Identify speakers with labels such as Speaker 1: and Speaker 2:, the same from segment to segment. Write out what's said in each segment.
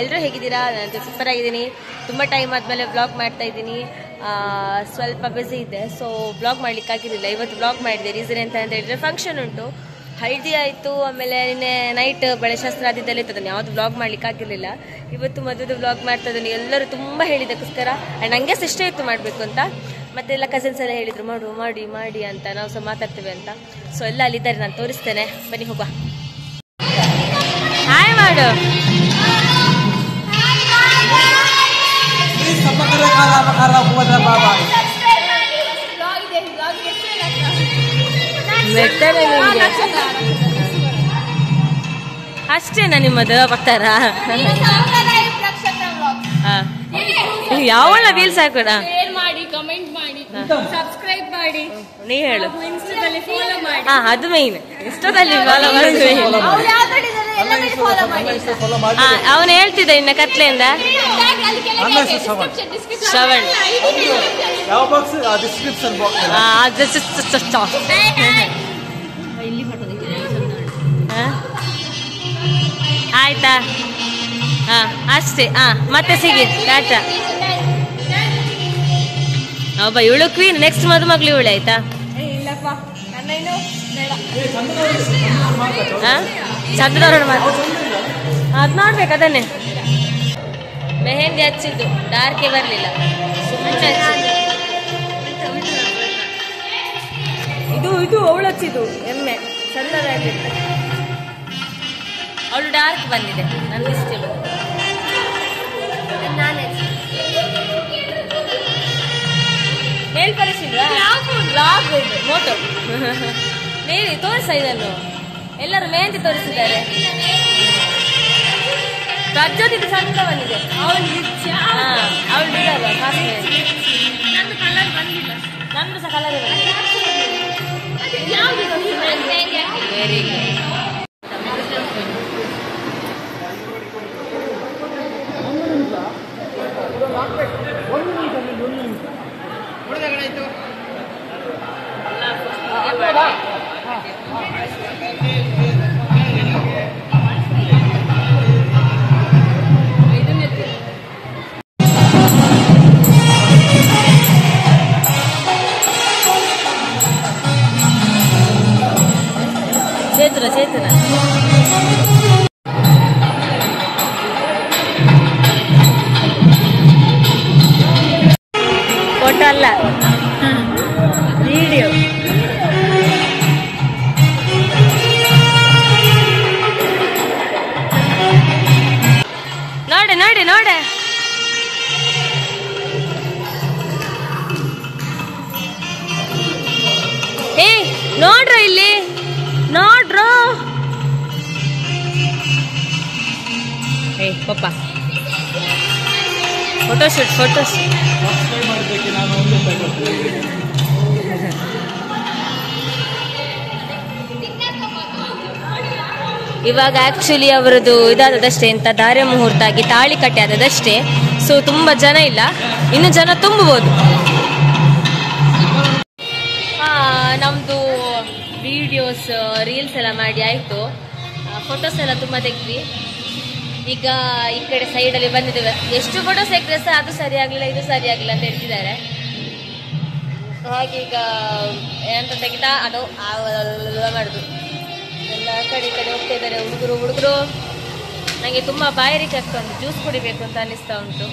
Speaker 1: ಎಲ್ಲರೂ ಹೇಗಿದ್ದೀರಾ? ನಾನು ಸೂಪರ್ ಆಗಿದ್ದೀನಿ. ತುಂಬ ಟೈಮ್ ಆದಮೇಲೆ ವ್ಲಾಗ್ ಮಾಡ್ತಾ ಇದ್ದೀನಿ. ಸ್ವಲ್ಪ ಬ್ಯುಸಿ ಇದ್ದೆ, ಸೊ ವ್ಲಾಗ್ ಮಾಡ್ಲಿಕ್ಕೆ ಆಗಿರಲಿಲ್ಲ. ಇವತ್ತು ವ್ಲಾಗ್ ಮಾಡಿದೆ. ರೀಸನ್ ಎಂತ ಅಂತ ಹೇಳಿದ್ರೆ ಫಂಕ್ಷನ್ ಉಂಟು, ಹಳದಿ ಆಯಿತು, ಆಮೇಲೆ ನಿನ್ನೆ ನೈಟ್ ಬಳೆಶಾಸ್ತ್ರ ಆದಿದ್ದೆಲ್ಲ ಇತ್ತು. ಅದನ್ನು ಯಾವುದು ವ್ಲಾಗ್ ಮಾಡ್ಲಿಕ್ಕೆ ಆಗಿರಲಿಲ್ಲ. ಇವತ್ತು ಮದುವೆದು ವ್ಲಾಗ್ ಮಾಡ್ತಾ ಇದ್ದೀನಿ. ಎಲ್ಲರೂ ತುಂಬ ಹೇಳಿದ್ದಕ್ಕೋಸ್ಕರ ಆ್ಯಂಡ್ ನನಗೆ ಸಹ ಇಷ್ಟ ಇತ್ತು ಮಾಡಬೇಕು ಅಂತ. ಮತ್ತೆಲ್ಲ ಕಸಿನ್ಸ್ ಎಲ್ಲ ಹೇಳಿದರು ಮಾಡಿ ಅಂತ, ನಾವು ಸಹ ಮಾತಾಡ್ತೇವೆ ಅಂತ. ಸೊ ಎಲ್ಲ ಅಲ್ಲಿದ್ದಾರೆ, ನಾನು ತೋರಿಸ್ತೇನೆ, ಬನ್ನಿ ಹೋಗುವ. ಹಾಯ್ ಮಾಡು. ಅಷ್ಟೇನಾ ನಿಮ್ಮದು ಬರ್ತಾರ? ಯಾವಳ ವೀಲ್ಸ್ ಹಾಕೋಣ,
Speaker 2: ಕಮೆಂಟ್ ಮಾಡಿ, ಸಬ್ಸ್ಕ್ರೈಬ್ ಮಾಡಿ,
Speaker 1: ನೀ ಹೇಳು.
Speaker 2: ಇನ್ಸ್ಟಾದಲ್ಲಿ ಫಾಲೋ ಮಾಡಿ.
Speaker 1: ಅದು ಮೈನ್. ಇಷ್ಟದಲ್ಲಿ ಫಾಲೋ ಮಾಡೋದು ಅವನು ಹೇಳ್ತಿದ್ದ ಇನ್ನ ಕತ್ಲೆಯಿಂದ. ಶ್ರವಣ್ ಆಯ್ತಾ? ಅಷ್ಟೇ. ಮತ್ತೆ ಸಿಗಿ, ಟಾಟಾ. ಒಬ್ಬ ಇವಳು ಕ್ವೀನ್, ನೆಕ್ಸ್ಟ್ ಮದುಮಗಳು ಇವಳು. ಆಯ್ತಾ? ಚಂದ್ರವ್ರ ಅದ್ ನೋಡ್ಬೇಕು. ಅದನ್ನೇ ಮೆಹಂದಿ ಹಚ್ಚಿದ್ದು, ಡಾರ್ಕೆ ಬರ್ಲಿಲ್ಲ, ಸುಮ್ಮನೆ ಇದು ಅವಳು ಹಚ್ಚಿದ್ದು ಎಮ್ಮೆ ಚಂದವಾಗಿತ್ತು. ಅವಳು ಡಾರ್ಕ್ ಬಂದಿದೆ, ನನ್ನ ಇಷ್ಟ. ಮೇಲ್ ಪರಿಸಿಲ್ವಾ? ಮೋಟೋ ನೀರಿ ತೋರಿಸ. ಇದನ್ನು ಎಲ್ಲರೂ ಮೆಹಂದಿ ತೋರಿಸಿದ್ದಾರೆ. ಪ್ರಜ್ಯೋತಿದು ಚಂದ ಬಂದಿದೆ. ಅವಳು ಬಿಡಲ್ವ? ನಂದು ಸಹ ಕಲರ್ ವೆರಿ ಗುಡ್. ಚೇತನ ಫೋಟೋ ಅಲ್ಲ, ವಿಡಿಯೋ. ನೋಡೆ ನೋಡ್ರ, ಇಲ್ಲಿ ನೋಡ್ರು. ಪಪ್ಪ ಫೋಟೋಶೂಟ್. ಇವಾಗ ಆಕ್ಚುಲಿ ಅವರದ್ದು ಇದಾದದಷ್ಟೇ, ಅಂತ ಧಾರೆ ಮುಹೂರ್ತ ಆಗಿ ತಾಳಿ ಕಟ್ಟೆ ಆದದಷ್ಟೇ. ಸೊ ತುಂಬ ಜನ ಇಲ್ಲ, ಇನ್ನು ಜನ ತುಂಬಬಹುದು. ನಮ್ಮದು ವಿಡಿಯೋಸ್ ರೀಲ್ಸ್ ಎಲ್ಲ ಮಾಡಿ ಆಯಿತು, ಫೋಟೋಸ್ ಎಲ್ಲ ತುಂಬ ತೆಗ್ದ್ವಿ. ಈಗ ಈ ಕಡೆ ಸೈಡಲ್ಲಿ ಬಂದಿದ್ದೇವೆ. ಎಷ್ಟು ಫೋಟೋಸ್ ತೆಗೆದ್ರೆ ಸಹ ಅದು ಸರಿ ಆಗಲಿಲ್ಲ, ಇದು ಸರಿ ಆಗಲಿಲ್ಲ ಅಂತ ಹೇಳ್ತಿದ್ದಾರೆ. ಹಾಗೆ ಈಗ ಏನಂತ ತೆಗಿತಾ ಅದು ಮಾಡುದು. ಎಲ್ಲ ಕಡೆ ಈ ಕಡೆ ಹೋಗ್ತಾ ಇದ್ದಾರೆ ಹುಡುಗರು. ನನಗೆ ತುಂಬ ಬಾಯಾರಿಕೆ ಆಗ್ತಾ ಉಂಟು, ಜ್ಯೂಸ್ ಕುಡಿಬೇಕು ಅಂತ ಅನ್ನಿಸ್ತಾ ಉಂಟು.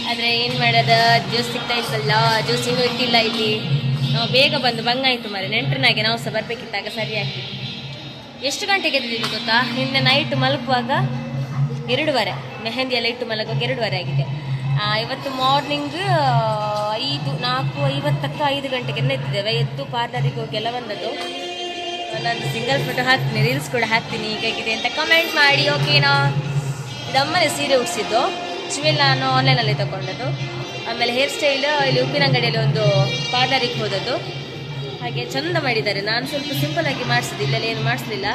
Speaker 1: ಆದರೆ ಏನು ಮಾಡೋದು, ಜ್ಯೂಸ್ ಸಿಗ್ತಾ ಇತ್ತಲ್ಲ, ಜ್ಯೂಸ್ ಇನ್ನೂ ಇಟ್ಟಿಲ್ಲ ಇಲ್ಲಿ. ನಾವು ಬೇಗ ಬಂದು ಬಂಗಾಯಿತು ಮಾರೆ, ನೆಂಟರನಾಗೆ ನಾವು ಸಹ ಬರಬೇಕಿತ್ತಾಗ ಸರಿ ಆಗ್ತಿತ್ತು. ಎಷ್ಟು ಗಂಟೆಗೆ ಎದ್ದಿದ್ದೀವಿ ಗೊತ್ತಾ? ನಿನ್ನೆ ನೈಟ್ ಮಲಗುವಾಗ 2:30, ಮೆಹಂದಿ ಎಲ್ಲ ಇಟ್ಟು ಮಲಗುವಾಗ 2:30 ಆಗಿದೆ. ಇವತ್ತು ಮಾರ್ನಿಂಗ್ 4:50ಕ್ಕೆ 5 ಗಂಟೆಗೆ ಎದ್ದಿದ್ದೇವೆ. ಎದ್ದು ಪಾರ್ಲರಿಗೆ ಹೋಗಿ ಎಲ್ಲ ಬಂದದ್ದು. ನಾನು ಸಿಂಗಲ್ ಫೋಟೋ ಹಾಕ್ತೀನಿ, ರೀಲ್ಸ್ ಕೂಡ ಹಾಕ್ತೀನಿ. ಹೇಗಿದೆ ಅಂತ ಕಮೆಂಟ್ ಮಾಡಿ, ಓಕೆನಾ? ಇದಮ್ಮನೆ ಸೀರೆ ಉಡಿಸಿದ್ದು, ಚಿವೆಲ್ ನಾನು ಆನ್ಲೈನಲ್ಲಿ ತಗೊಂಡದ್ದು. ಆಮೇಲೆ ಹೇರ್ ಸ್ಟೈಲ್ ಇಲ್ಲಿ ಉಪ್ಪಿನಂಗಡಿಯಲ್ಲಿ ಒಂದು ಪಾರ್ಲರಿಗೆ ಹೋದದ್ದು. ಹಾಗೆ ಚಂದ ಮಾಡಿದ್ದಾರೆ. ನಾನು ಸ್ವಲ್ಪ ಸಿಂಪಲ್ ಆಗಿ ಮಾಡಿಸಿದ್ದು, ಇಲ್ಲೆಲ್ಲ ಏನು ಮಾಡಿಸ್ಲಿಲ್ಲ.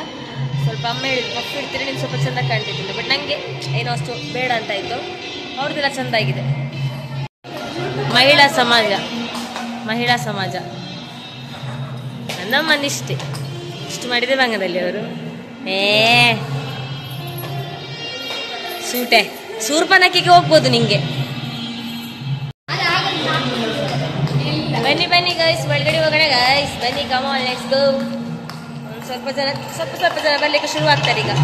Speaker 1: ಸ್ವಲ್ಪ ಅಮ್ಮ ಹೇಳಿದ್ರು ಪಪ್ಪು ಇಡ್ತೀರಿ, ನೀನು ಸ್ವಲ್ಪ ಚೆಂದ ಕಾಣ್ತಿದ್ದಿಲ್ಲ. ಬಟ್ ನನಗೆ ಏನೋ ಅಷ್ಟು ಬೇಡ ಅಂತ ಇತ್ತು. ಅವ್ರದ್ದೆಲ್ಲ ಚೆಂದಾಗಿದೆ. ಮಹಿಳಾ ಸಮಾಜ ನಮ್ಮನ್ನಿಷ್ಟೇ ಇಷ್ಟು ಮಾಡಿದೆ ಬಂಗದಲ್ಲಿ ಅವರು. ಸೂಟೆ ಸೂರ್ಪನಕ್ಕಿಗೆ ಹೋಗ್ಬೋದು ನಿಂಗೆ. ಬನ್ನಿ ಬನ್ನಿ ಗೈಸ್, ಒಳಗಡೆ ಹೋಗೋಣ ಗೈಸ್, ಬನ್ನಿ, ಕಮ್ ಆನ್ ಲೆಟ್ಸ್ ಗೋ. ಸ್ವಲ್ಪ ಜನ ಬರ್ಲಿಕ್ಕೆ ಶುರು ಆಗ್ತಾರೆ ಈಗ.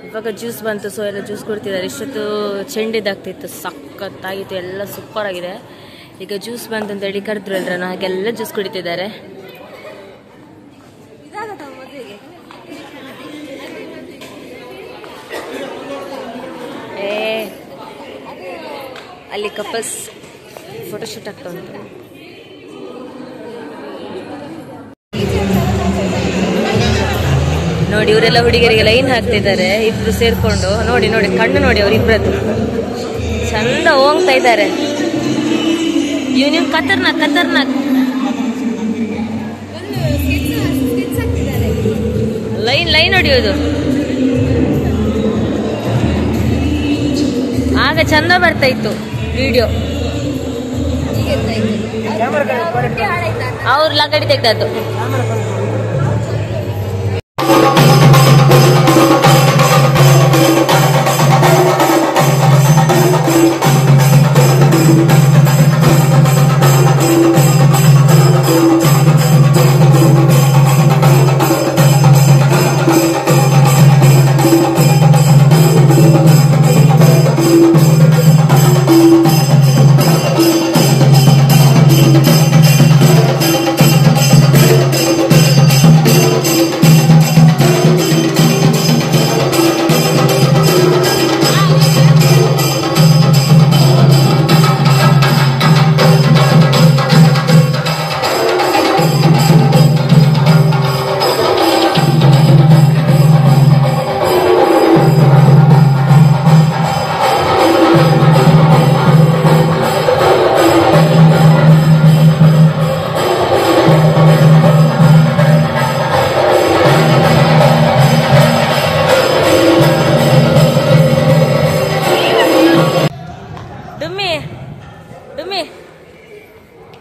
Speaker 1: ಇವಾಗ ಜ್ಯೂಸ್ ಬಂತು, ಸೊ ಎಲ್ಲ ಜ್ಯೂಸ್ ಕೊಡ್ತಿದ್ದಾರೆ. ಇಷ್ಟೊತ್ತು ಚೆಂಡಿದಾಗ್ತಿತ್ತು, ಸಖತ್ತಾಗಿತ್ತು, ಎಲ್ಲ ಸೂಪರ್ ಆಗಿದೆ. ಈಗ ಜ್ಯೂಸ್ ಬಂತು ಅಂತ ಹೇಳಿ ಕರೆದ್ರು ಎಲ್ರನ್ನ, ಹಾಗೆಲ್ಲ ಜ್ಯೂಸ್ ಕುಡಿತಿದ್ದಾರೆ. ಅಲ್ಲಿ ಕಪಲ್ಸ್ ಫೋಟೋಶೂಟ್ ಆಗ್ತಾ ಉಂಟು. ನೋಡಿ ಇವರೆಲ್ಲ ಹುಡುಗಿಯರಿಗೆ ಲೈನ್ ಹಾಕ್ತಿದ್ದಾರೆ, ಇಬ್ರು ಸೇರ್ಕೊಂಡು. ನೋಡಿ ನೋಡಿ ಕಣ್ಣು ನೋಡಿ ಅವರಿಬ್ರದ್ದು, ಚಂದ ಹೋಗ್ತಾ ಇದ್ದಾರೆ. ನೀವು ಖತರ್ನಾಕ್ ಲೈನ್ ಹೊಡಿಯೋದು. ಆಗ ಚಂದ ಬರ್ತಾ ಇತ್ತು ವಿಡಿಯೋ. ಅವ್ರು ಲಂಗಡಿ ತೆಗ್ದದ್ದು.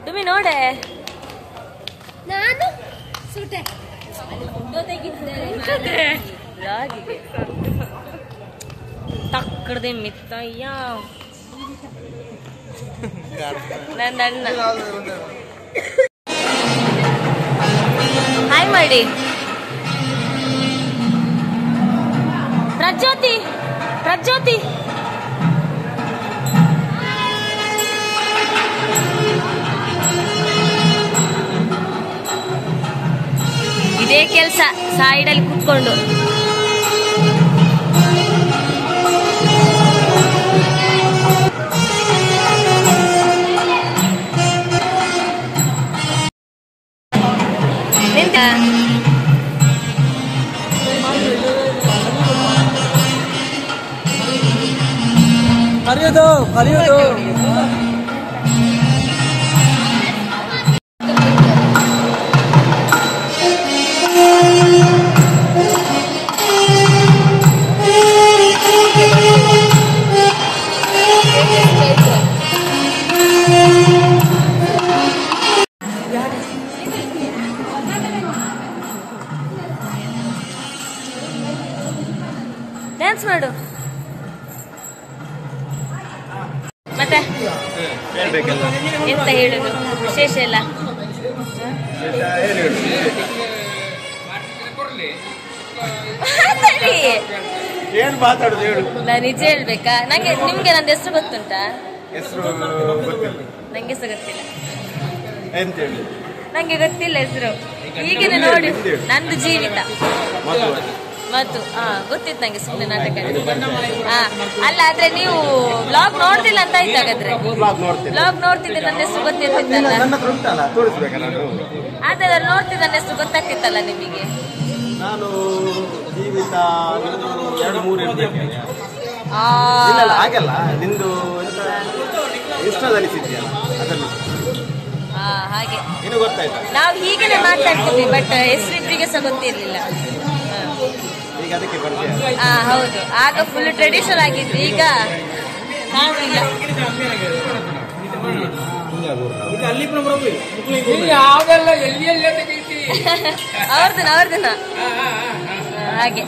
Speaker 1: ಡುಮ್ಮಿ ನೋಡೆ,
Speaker 2: ನಾನು
Speaker 1: ತಕ್ಕಡ್ದೆ ಮಿತ್ತಯ್ಯ ನನ್ನ ಅಣ್ಣ. ಹಾಯ್ ಮಾಡಿ. ಪ್ರಜ್ಯೋತಿ ಇದೇ ಕೆಲಸ, ಸೈಡಲ್ಲಿ ಕುತ್ಕೊಂಡು.
Speaker 3: ಕಲಿಯೋದು
Speaker 1: ಡ್ಯಾನ್ಸ್ ಮಾಡು. ಮತ್ತೆ ಮತ್ತೆ ಎಂತ ಹೇಳುದು ವಿಶೇಷ ಎಲ್ಲ?
Speaker 3: ಏನ್ ಮಾತಾಡುದು ಹೇಳು.
Speaker 1: ನಾನು ನಿಜ ಹೇಳ್ಬೇಕಾ? ನಿಮ್ಗೆ ನಂದು ಹೆಸರು ಗೊತ್ತುಂಟಾ? ನಂಗೆ ಸಹ ಗೊತ್ತಿಲ್ಲ. ನಂಗೆ ಗೊತ್ತಿಲ್ಲ ಹೆಸರು. ಈಗಿನ ನೋಡಿ ನಂದು ಜೀವಿತ ಮತ್ತು ಗೊತ್ತಿತ್ತು ನಂಗೆ, ಸುಮ್ಮನೆ ನಾಟಕ. ಅಲ್ಲ ಆದ್ರೆ ನೀವು ಬ್ಲಾಗ್ ನೋಡ್ತಿಲ್ಲ ಅಂತ ಆಯ್ತು. ಹಾಗಾದ್ರೆ ಬ್ಲಾಗ್ ನೋಡ್ತಿದ್ದೆ, ನನ್ನ ಹೆಸರು ಗೊತ್ತಿರ್ತಿತ್ತಲ್ಲ. ಆದ್ರೆ ನೋಡ್ತಿದ್ದ ನನ್ನ ಹೆಸರು ಗೊತ್ತಾಗ್ತಿತ್ತಲ್ಲ ನಿಮಗೆ.
Speaker 3: ನಾನು ಜೀವಿತ 2-3 ಹಾಗಲ್ಲ, ನಿಂದು ಇನ್ಸ್ಟಾದಲ್ಲಿ ಸಿದ್ಯಲ್ಲ ಅದನ್ನು.
Speaker 1: ಹಾಗೆ
Speaker 3: ಇನ್ನು ಗೊತ್ತಾಯ್ತಾ?
Speaker 1: ನಾವು ಹೀಗೇನೆ ಮಾತಾಡ್ತಿದ್ವಿ, ಬಟ್ ಹೆಸರು ಇಬ್ಬರಿಗೆ ಸಹ ಗೊತ್ತಿರ್ಲಿಲ್ಲ.
Speaker 3: ಈಗ ಅದಕ್ಕೆ ಪರಿಚಯ.
Speaker 1: ಹೌದು, ಆಗ ಫುಲ್ ಟ್ರೆಡಿಷನಲ್ ಆಗಿತ್ತು. ಈಗ ಹಾಗಿಲ್ಲ. ಅವ್ರದನ್ನ ಹಾಗೆ.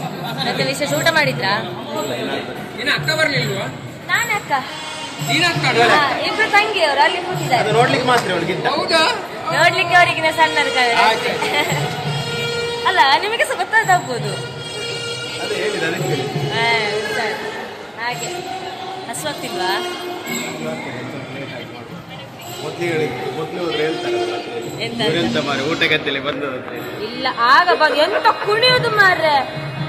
Speaker 1: ಮತ್ತೆ ವಿಶೇಷ ಊಟ ಮಾಡಿದ್ರಾ? ನಾನು ಅಕ್ಕ ಇಬ್ರು ತಂಗಿಯವರು ಅಲ್ಲಿ ಕೂತಿದ್ದಾರೆ.
Speaker 3: ನೋಡ್ಲಿಕ್ಕೆ ಮಾತ್ರ
Speaker 1: ನೋಡ್ಲಿಕ್ಕೆ ಅವರಿಗಿನ ಸಣ್ಣರು ಅಲ್ಲ, ನಿಮಗೆ ಸಹ ಗೊತ್ತಾಗ್ಬೋದು. ಹಾಗೆ ಹಸುವಾಗ್ತಿಲ್ವಾ? ಇಲ್ಲ, ಆಗ ಎಂತ ಕುಣಿಯೋದು ಮಾರ್ರೆ.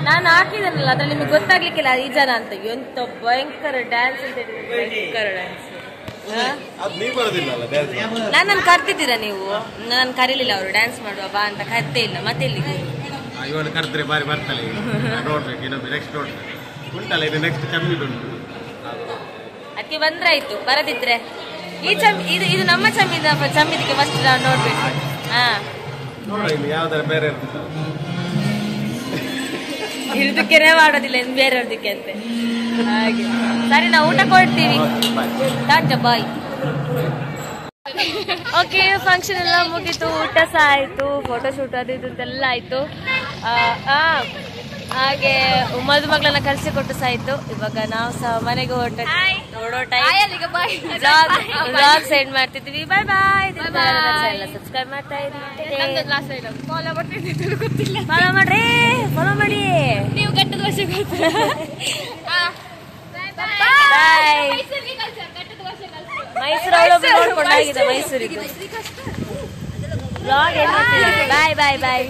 Speaker 1: ನಾನು ಹಾಕಿದನಲ್ಲ ಅದ್ರಲ್ಲಿ ನಿಮ್ಗೆ ಗೊತ್ತಾಗ್ಲಿಕ್ಕಿಲ್ಲ ಈ ಜನ ಅಂತ. ಎಂತ ಭಯಂಕರ ಡ್ಯಾನ್ಸ್ ಅಂತ ಹೇಳಿದ್ರೆ, ಭಯಂಕರ ಡ್ಯಾನ್ಸ್. ನನ್ನನ್ನು ಕರ್ತಿದ್ದೀರಾ ನೀವು? ನಾನು ಕರೀಲಿಲ್ಲ. ಅವರು ಡ್ಯಾನ್ಸ್ ಮಾಡುವ ಬಾ ಅಂತ ಕರ್ತೇ ಇಲ್ಲ. ಮತ್ತೆ ಎಲ್ಲಿಗೆ
Speaker 3: ಇವಳು ಕರೆದ್ರೆ ಬಾರಿ ಬರ್ತಾಳೆ. ನೋಡ್ಬೇಕು ಇನ್ನೊಮ್ಮೆ, ನೆಕ್ಸ್ಟ್ ನೋಡ್ಬೇಕು. ಉಂಟಲ್ಲ ಇದು ನೆಕ್ಸ್ಟ್ ಚಮ್ಮಿದು ಉಂಟು,
Speaker 1: ಅದಕ್ಕೆ ಬಂದ್ರಾಯ್ತು. ಬರದಿದ್ರೆ ಈ ಇದು ನಮ್ಮ ಚಮ್ಮಿದಿಗೆ ಫಸ್ಟ್ ನಾವು ನೋಡ್ಬೇಕು.
Speaker 3: ಯಾವ್ದಾರ ಬೇರೆ
Speaker 1: ಇರ್ದಕ್ಕೇನೆ ಮಾಡೋದಿಲ್ಲ ಇನ್ನು ಬೇರೆಯವ್ರದಕ್ಕೆ ಅಂತೆ. ಹಾಗೆ ಸರಿ, ನಾವು ಊಟ ಕೊಡ್ತೀವಿ. ಟಾಟಾ ಬಾಯ್. ಓಕೆ, ಫಂಕ್ಷನ್ ಎಲ್ಲ ಮುಗೀತು, ಊಟ ಸಹ ಆಯ್ತು, ಫೋಟೋಶೂಟ್ ಅದು ಇದು ಅಂತೆಲ್ಲ ಆಯ್ತು. ಹಾಗೆ ಮದುಮಗಳನ್ನ ಕಳಿಸಿಕೊಟ್ಟು ಸಹ ಆಯ್ತು. ಇವಾಗ ನಾವು ಸಹ ಮನೆಗೆ ಹೊರಟೋ ಬ್ಲಾಗ್ ಸೆಂಡ್ ಮಾಡ್ತಿದ್ವಿ. ಬಾಯ್ ಬಾಯ್. ಸಬ್ಸ್ಕ್ರೈಬ್ ಮಾಡ್ತಾ ಇದ್ದೀವಿ. ಫಾಲೋ ಮಾಡ್ರಿ, ಫಾಲೋ ಮಾಡಿ. ನೀವು ಗಟ್ಟದ ವರ್ಷ ಮೈಸೂರು ನೋಡ್ಕೊಂಡಾಗಿದೆ. ಮೈಸೂರಿಗೆ ಬ್ಲಾಗ್. ಬಾಯ್ ಬಾಯ್ ಬಾಯ್.